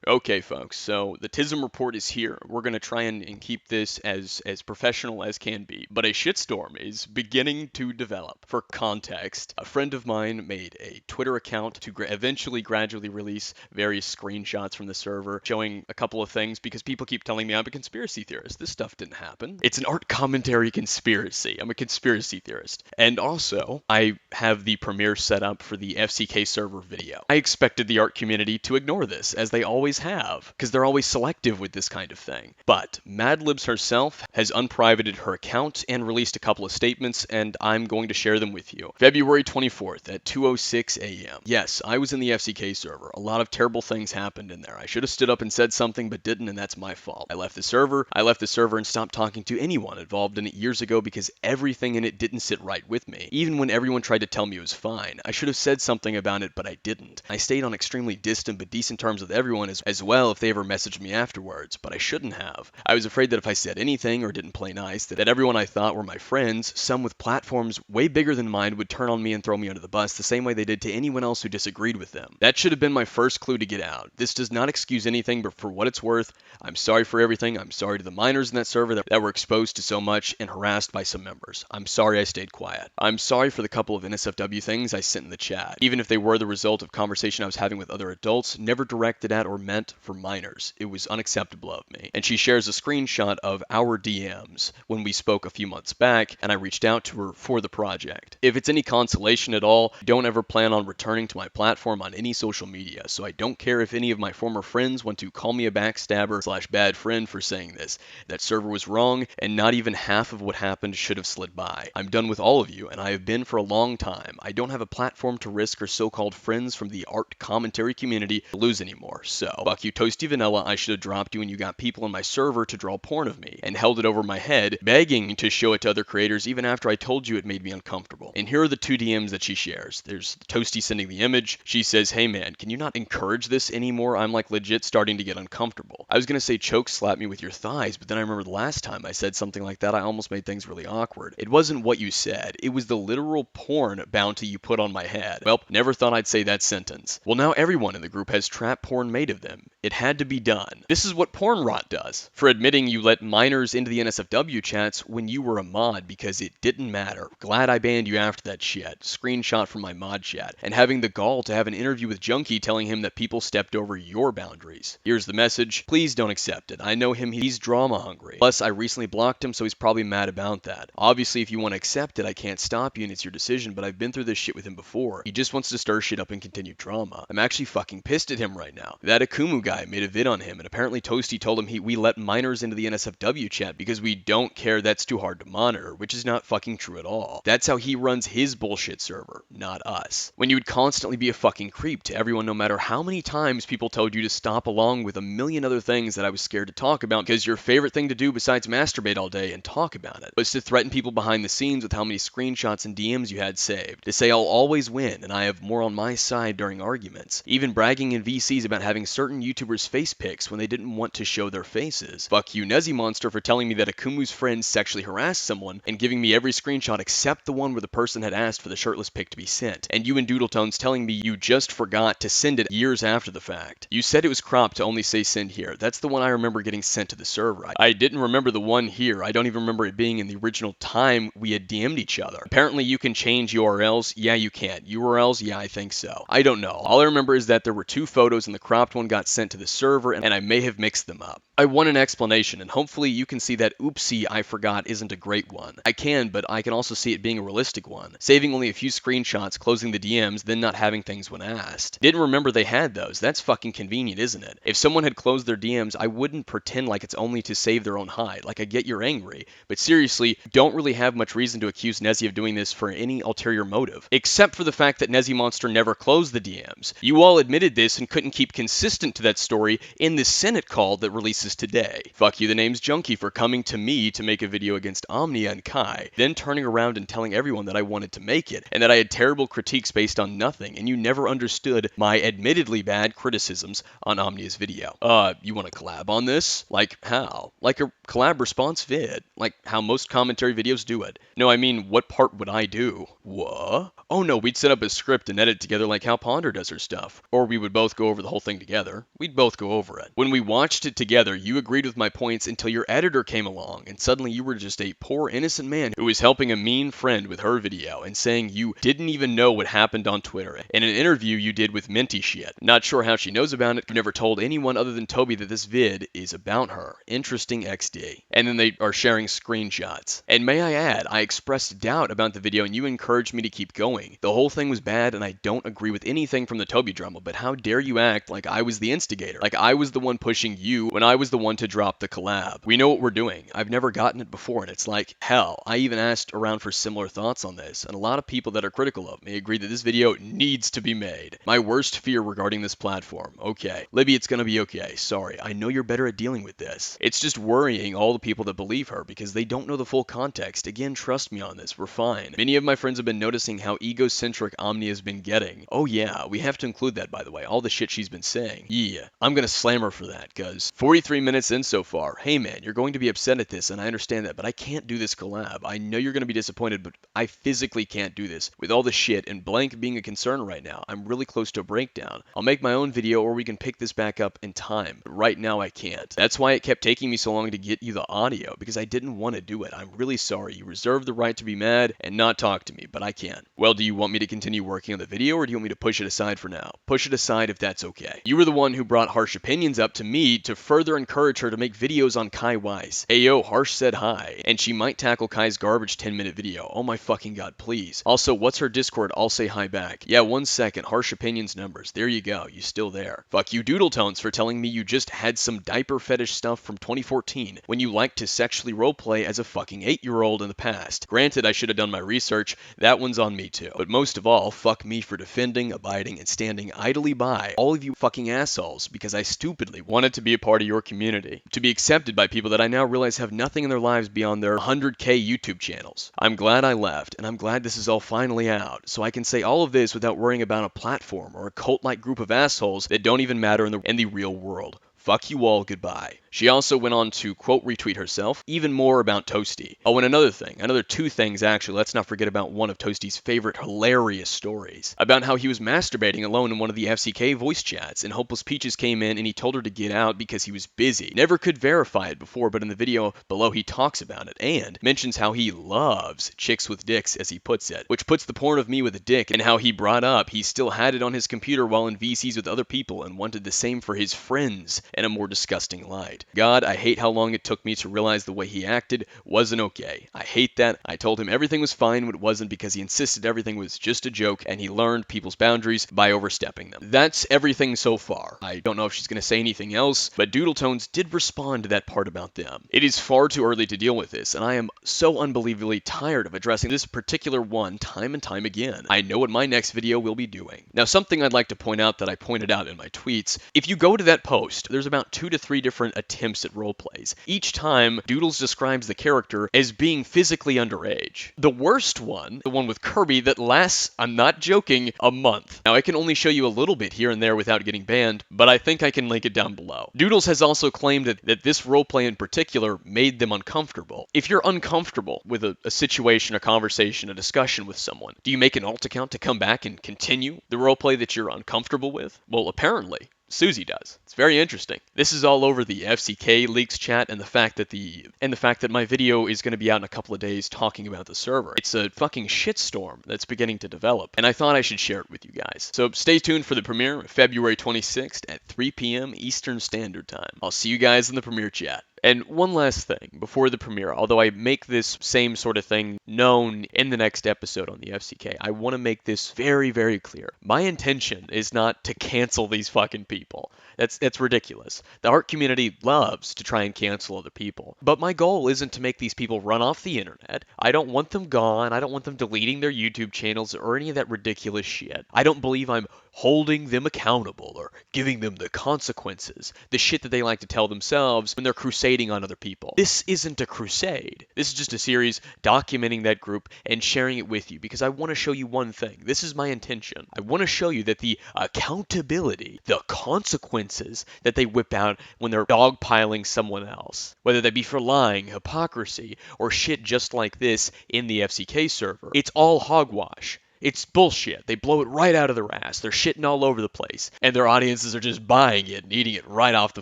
Okay, folks, so the Tism report is here. We're going to try and keep this as professional as can be, but a shitstorm is beginning to develop. For context, a friend of mine made a Twitter account to eventually gradually release various screenshots from the server showing a couple of things because people keep telling me I'm a conspiracy theorist. This stuff didn't happen. It's an art commentary conspiracy. I'm a conspiracy theorist. And also, I have the premiere set up for the FCK server video. I expected the art community to ignore this, as they always have, because they're always selective with this kind of thing. But Madlibbs herself has unprivated her account and released a couple of statements, and I'm going to share them with you. February 24th at 2:06 a.m. Yes, I was in the FCK server. A lot of terrible things happened in there. I should have stood up and said something, but didn't, and that's my fault. I left the server and stopped talking to anyone involved in it years ago because everything in it didn't sit right with me. Even when everyone tried to tell me it was fine, I should have said something about it, but I didn't. I stayed on extremely distant but decent terms with everyone as well if they ever messaged me afterwards, but I shouldn't have. I was afraid that if I said anything or didn't play nice, that everyone I thought were my friends, some with platforms way bigger than mine, would turn on me and throw me under the bus the same way they did to anyone else who disagreed with them. That should have been my first clue to get out. This does not excuse anything, but for what it's worth, I'm sorry for everything. I'm sorry to the minors in that server that were exposed to so much and harassed by some members. I'm sorry I stayed quiet. I'm sorry for the couple of NSFW things I sent in the chat, even if they were the result of conversation I was having with other adults, never directed at or meant for minors. It was unacceptable of me. And she shares a screenshot of our DMs when we spoke a few months back, and I reached out to her for the project. If it's any consolation at all, I don't ever plan on returning to my platform on any social media, so I don't care if any of my former friends want to call me a backstabber / bad friend for saying this. That server was wrong, and not even half of what happened should have slid by. I'm done with all of you, and I have been for a long time. I don't have a platform to risk or so-called friends from the art commentary community to lose anymore, so fuck you toasty vanilla. I should have dropped you when you got people in my server to draw porn of me, and held it over my head, begging to show it to other creators even after I told you it made me uncomfortable. And here are the two DMs that she shares. There's Toasty sending the image. She says, "Hey man, can you not encourage this anymore? I'm like legit starting to get uncomfortable." I was gonna say choke slap me with your thighs, but then I remember the last time I said something like that, I almost made things really awkward. It wasn't what you said. It was the literal porn bounty you put on my head. Well, never thought I'd say that sentence. Well, now everyone in the group has trap porn made of them. It had to be done. This is what porn rot does. For admitting you let minors into the NSFW chats when you were a mod because it didn't matter. Glad I banned you after that shit. Screenshot from my mod chat. And having the gall to have an interview with Junkie telling him that people stepped over your boundaries. Here's the message. Please don't accept it. I know him. He's drama hungry. Plus, I recently blocked him, so he's probably mad about that. Obviously, if you want to accept it, I can't stop you and it's your decision, but I've been through this shit with him before. He just wants to stir shit up and continue drama. I'm actually fucking pissed at him right now. That Akumu guy made a vid on him, and apparently Toasty told him we let minors into the NSFW chat because we don't care, that's too hard to monitor, which is not fucking true at all. That's how he runs his bullshit server, not us. When you would constantly be a fucking creep to everyone no matter how many times people told you to stop, along with a million other things that I was scared to talk about because your favorite thing to do besides masturbate all day and talk about it was to threaten people behind the scenes with how many screenshots and DMs you had saved, to say I'll always win and I have more on my side during arguments, even bragging in VCs about having certain YouTubers face pics when they didn't want to show their faces. Fuck you Nezzy Monster for telling me that Akumu's friends sexually harassed someone and giving me every screenshot except the one where the person had asked for the shirtless pic to be sent, and you and Doodletones telling me you just forgot to send it years after the fact. You said it was cropped to only say send here. That's the one I remember getting sent to the server. I didn't remember the one here. I don't even remember it being in the original time we had DM'd each other. Apparently you can change URLs. Yeah, you can. URLs? Yeah, I think so. I don't know. All I remember is that there were two photos and the cropped one got sent to the server and I may have mixed them up. I want an explanation, and hopefully you can see that oopsie I forgot isn't a great one. I can, but I can also see it being a realistic one. Saving only a few screenshots, closing the DMs, then not having things when asked. Didn't remember they had those. That's fucking convenient, isn't it? If someone had closed their DMs, I wouldn't pretend like it's only to save their own hide. Like, I get you're angry, but seriously, don't really have much reason to accuse Nezzy of doing this for any ulterior motive. Except for the fact that Nezzy Monster never closed the DMs. You all admitted this and couldn't keep consistent to that story in the Senate call that releases today. Fuck you, the name's Junkie, for coming to me to make a video against Omnia and Kai, then turning around and telling everyone that I wanted to make it, and that I had terrible critiques based on nothing, and you never understood my admittedly bad criticisms on Omnia's video. You you want to collab on this? Like how? Like a collab response vid, like how most commentary videos do it. No, I mean, what part would I do? What? Oh no, we'd set up a script and edit together like how Ponder does her stuff. Or we would both go over the whole thing together. We'd both go over it. When we watched it together, you agreed with my points until your editor came along, and suddenly you were just a poor innocent man who was helping a mean friend with her video and saying you didn't even know what happened on Twitter in an interview you did with Minty shit. Not sure how she knows about it. I've never told anyone other than Toby that this vid is about her. Interesting XD. And then they are sharing screenshots. And may I add, I expressed doubt about the video and you encouraged me to keep going. The whole thing was bad and I don't agree with anything from the Toby drama, but how dare you act like I was the instigator, like I was the one pushing you when I was the one to drop the collab. We know what we're doing. I've never gotten it before and it's like, hell, I even asked around for similar thoughts on this, and a lot of people that are critical of me agree that this video needs to be made. My worst fear regarding this platform. Okay. Libby, it's gonna be okay. Sorry. I know you're better at dealing with this. It's just worrying all the people that believe her because they don't know the full context. Again, trust me on this. We're fine. Many of my friends have been noticing how egocentric Omni has been getting. Oh yeah, we have to include that, by the way. All the shit she's been saying. Yeah. I'm gonna slam her for that, cause 43 minutes in so far. Hey man, you're going to be upset at this, and I understand that, but I can't do this collab. I know you're gonna be disappointed, but I physically can't do this. With all the shit and blank being a concern right now, I'm really close to a breakdown. I'll make my own video or we can pick this back up in time. But right now I can't. That's why it kept taking me so long to get you the audio, because I didn't want to do it. I'm really sorry. You reserve the right to be mad and not talk to me, but I can't. Well, do you want me to continue working on the video or do you want me to push it aside for now? Push it aside if that's okay. You were the one who brought Harsh opinions up to me to further encourage her to make videos on Kai Weiss. Ayo, Harsh said hi, and she might tackle Kai's garbage 10-minute video. Oh my fucking god, please. Also, what's her Discord? I'll say hi back. Yeah, 1 second. Harsh opinions numbers. There you go. You still there. Fuck you Doodle Tones for telling me you just had some diaper fetish stuff from 2014 when you liked to sexually roleplay as a fucking 8-year-old in the past. Granted, I should have done my research. That one's on me too. But most of all, fuck me for defending, abiding, and standing idly by all of you fucking assholes because I stupidly wanted to be a part of your community. To be accepted by people that I now realize have nothing in their lives beyond their 100k YouTube channels. I'm glad I left, and I'm glad this is all finally out, so I can say all of this without worrying about a platform or a cult-like group of assholes that don't even matter in the real world. Fuck you all, goodbye. She also went on to quote retweet herself, even more about Toasty. Oh, and another thing, another 2 things actually, let's not forget about one of Toasty's favorite hilarious stories, about how he was masturbating alone in one of the FCK voice chats, and Hopeless Peaches came in and he told her to get out because he was busy. Never could verify it before, but in the video below he talks about it, and mentions how he loves chicks with dicks, as he puts it, which puts the porn of me with a dick, and how he brought up he still had it on his computer while in VCs with other people, and wanted the same for his friends, in a more disgusting light. God, I hate how long it took me to realize the way he acted wasn't okay. I hate that. I told him everything was fine when it wasn't because he insisted everything was just a joke and he learned people's boundaries by overstepping them. That's everything so far. I don't know if she's going to say anything else, but Doodletones did respond to that part about them. It is far too early to deal with this, and I am so unbelievably tired of addressing this particular one time and time again. I know what my next video will be doing. Now, something I'd like to point out that I pointed out in my tweets, if you go to that post, there's about 2 to 3 different attempts at roleplays. Each time, Doodles describes the character as being physically underage. The worst one, the one with Kirby, that lasts, I'm not joking, a month. Now, I can only show you a little bit here and there without getting banned, but I think I can link it down below. Doodles has also claimed that this roleplay in particular made them uncomfortable. If you're uncomfortable with a situation, a conversation, a discussion with someone, do you make an alt account to come back and continue the roleplay that you're uncomfortable with? Well, apparently. Susie does. It's very interesting. This is all over the FCK leaks chat and the fact that my video is going to be out in a couple of days talking about the server. It's a fucking shitstorm that's beginning to develop, and I thought I should share it with you guys. So stay tuned for the premiere, February 26th at 3 p.m. Eastern Standard Time. I'll see you guys in the premiere chat. And one last thing before the premiere, although I make this same sort of thing known in the next episode on the FCK, I want to make this very, very clear. My intention is not to cancel these fucking people. That's ridiculous. The art community loves to try and cancel other people. But my goal isn't to make these people run off the internet. I don't want them gone. I don't want them deleting their YouTube channels or any of that ridiculous shit. I don't believe I'm holding them accountable or giving them the consequences, the shit that they like to tell themselves when they're crusading on other people. This isn't a crusade. This is just a series documenting that group and sharing it with you because I want to show you one thing. This is my intention. I want to show you that the accountability, the consequences utterances that they whip out when they're dogpiling someone else, whether that be for lying, hypocrisy, or shit just like this in the FCK server. It's all hogwash. It's bullshit. They blow it right out of their ass. They're shitting all over the place. And their audiences are just buying it and eating it right off the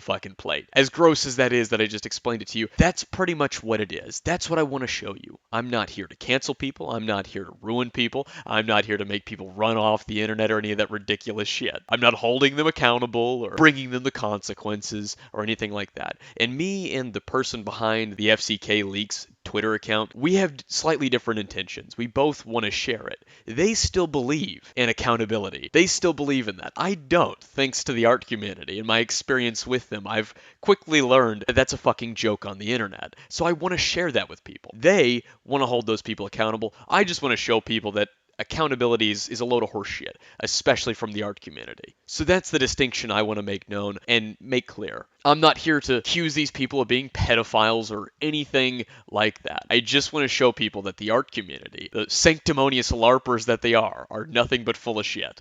fucking plate. As gross as that is that I just explained it to you, that's pretty much what it is. That's what I want to show you. I'm not here to cancel people. I'm not here to ruin people. I'm not here to make people run off the internet or any of that ridiculous shit. I'm not holding them accountable or bringing them the consequences or anything like that. And me and the person behind the FCK Leaks Twitter account, we have slightly different intentions. We both want to share it. They still believe in accountability. They still believe in that. I don't, thanks to the art community and my experience with them. I've quickly learned that that's a fucking joke on the internet. So I want to share that with people. They want to hold those people accountable. I just want to show people that accountability is a load of horseshit, especially from the art community. So that's the distinction I want to make known and make clear. I'm not here to accuse these people of being pedophiles or anything like that. I just want to show people that the art community, the sanctimonious LARPers that they are nothing but full of shit.